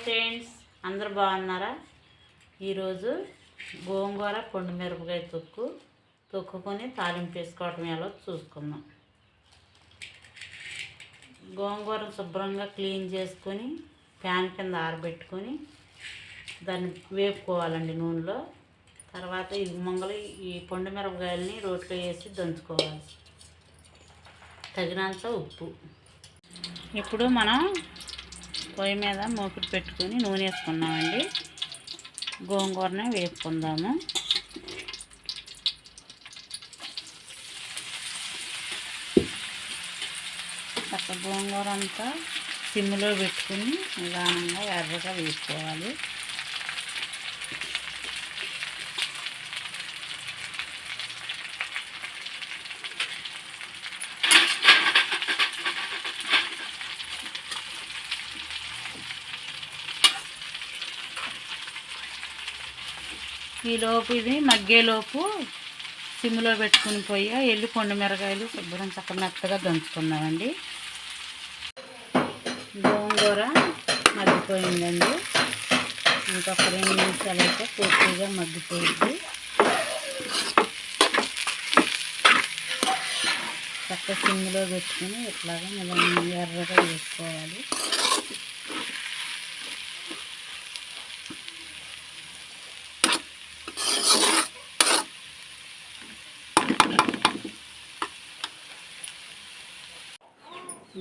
Friends, అందరు బాగున్నారా? ఈరోజు గోంగూర పొండు మిరపకాయ తొక్కుకొని తాలింపు వేసుకోవటం ఎలా చూసుకుందాం. గోంగూర శుభ్రంగా క్లీన్ చేసుకొని ప్యాన్ కింద ఆరబెట్టుకొని దాన్ని వేపుకోవాలండి నూనెలో. తర్వాత ఈ పొండు మిరపకాయలని రోట్లో వేసి దంచుకోవాలి. తగినంత ఉప్పు. ఇప్పుడు మనం పొయ్యి మీద మూకుడు పెట్టుకొని నూనె వేసుకున్నామండి. గోంగూరని వేపుకుందాము. గోంగూర అంతా సిమ్లో పెట్టుకుని నిదానంగా ఎర్రగా వేసుకోవాలి. ఈలోపు ఇది మగ్గేలోపు సిమ్లో పెట్టుకుని పోయి పొండు మిరకాయలు శుభ్రం చక్కగా మెత్తగా దంచుకున్నామండి. గోంగూర మగ్గిపోయిందండి. ఇంకొక 2 నిమిషాలు అయితే పూర్తిగా మగ్గిపోయింది. చక్కగా సిమ్లో పెట్టుకుని ఇట్లాగా ఎర్రగా వేసుకోవాలి.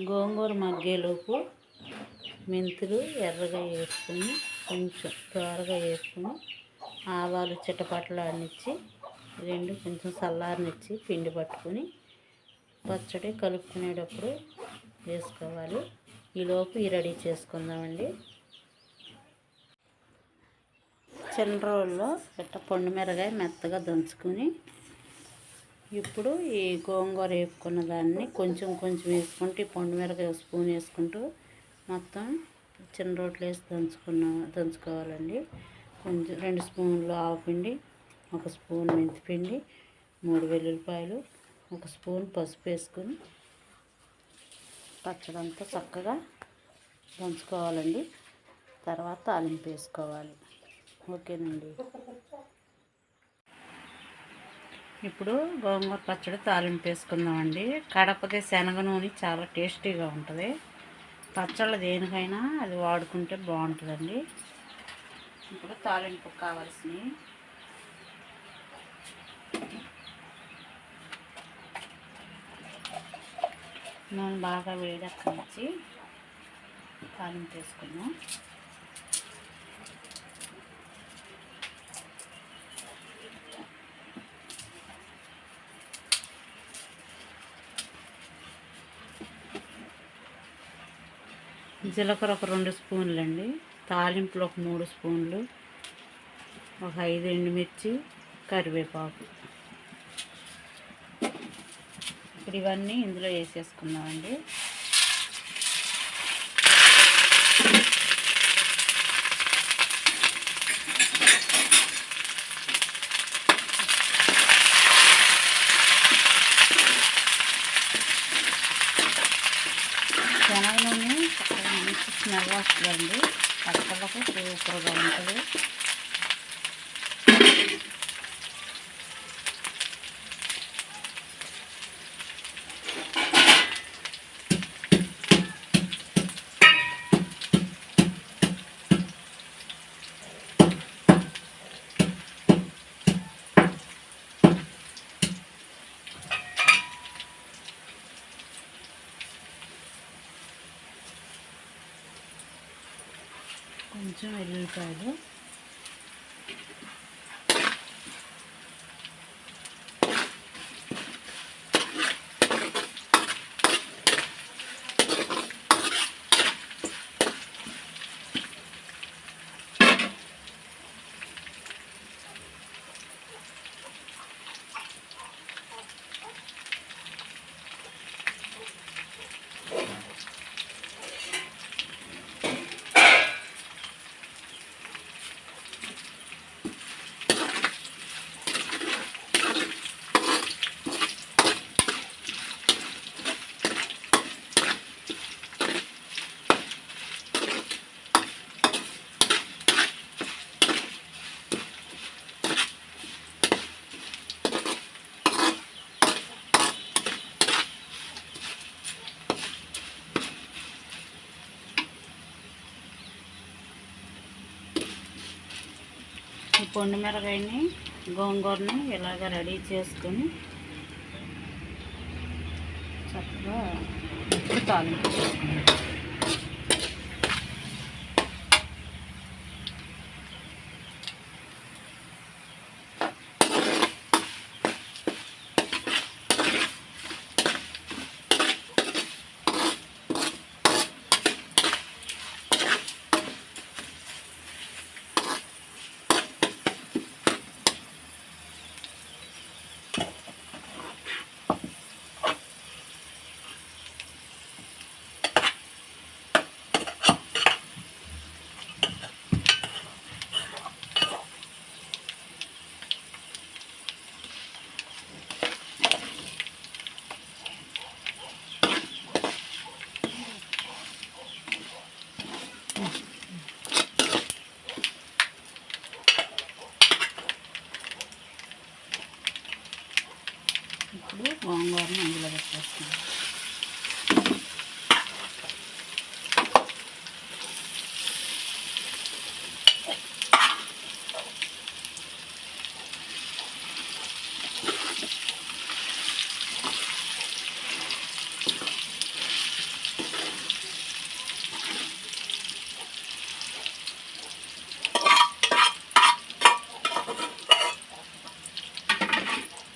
గోంగూర మగ్గేలోపు మెంతులు ఎర్రగా వేసుకుని కొంచెం త్వరగా వేసుకుని ఆవాలు చిటపటలాడినిచ్చి 2 కొంచెం చల్లారనిచ్చి పిండి పట్టుకుని పచ్చడి కలుపుకునేటప్పుడు వేసుకోవాలి. ఈలోపు రెడీ చేసుకుందామండి. చిన్న రోల్లో పొండు మిరకాయ మెత్తగా దంచుకుని ఇప్పుడు ఈ గోంగూర వేపుకున్న దాన్ని కొంచెం వేసుకుంటూ ఈ పొండు మిరకాయ స్పూన్ వేసుకుంటూ మొత్తం చిన్న రోట్లో వేసి దంచుకోవాలండి. కొంచెం 2 స్పూన్లు ఆవపిండి, 1 స్పూన్ మెంతిపిండి, 3 వెల్లుల్లిపాయలు, 1 స్పూన్ పసుపు వేసుకొని పచ్చడంతా చక్కగా దంచుకోవాలండి. తర్వాత తాలింపు వేసుకోవాలి. ఓకేనండి. ఇప్పుడు గోంగూర పచ్చడి తాలింపు వేసుకుందామండి. కడపదే శనగ నూనె చాలా టేస్టీగా ఉంటుంది. పచ్చళ్ళు దేనికైనా అది వాడుకుంటే బాగుంటుందండి. ఇప్పుడు తాలింపు కావాల్సినవి నూనె బాగా వేడెక్కించి తాలింపు వేసుకుందాం. జీలకర్ర ఒక 2 స్పూన్లు అండి. తాలింపులో ఒక 3 స్పూన్లు, ఒక 5 ఎండుమిర్చి, కరివేపాకు. ఇప్పుడు ఇవన్నీ ఇందులో వేసేసుకున్నామండి. శనగ నూనె చక్కగా మంచి స్మెల్ వస్తుందండి. పచ్చళ్ళకు సూపర్గా ఉంటుంది. కొంచెం వెల్లుల్లిపాయలు, పొండు మిరగాయని గోంగూరని ఇలాగ రెడీ చేసుకొని చక్కగా ఇప్పుడు తాలింపు చేసుకుంటాం. ఇప్పుడు గోంగూరని అందులో పెట్టేస్తున్నాం.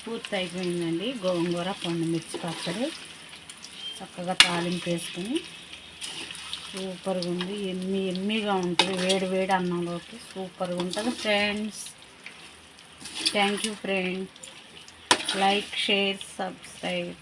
పూర్తి అయిపోయిందండి గోంగూర పండుమిర్చి పచ్చడి. చక్కగా తాలింపు వేసుకొని సూపర్గా ఉంది. ఎమ్మీగా ఉంటుంది. వేడి వేడి అన్నంలోకి సూపర్గా ఉంటుంది friends. Thank you friends. Like, share, subscribe.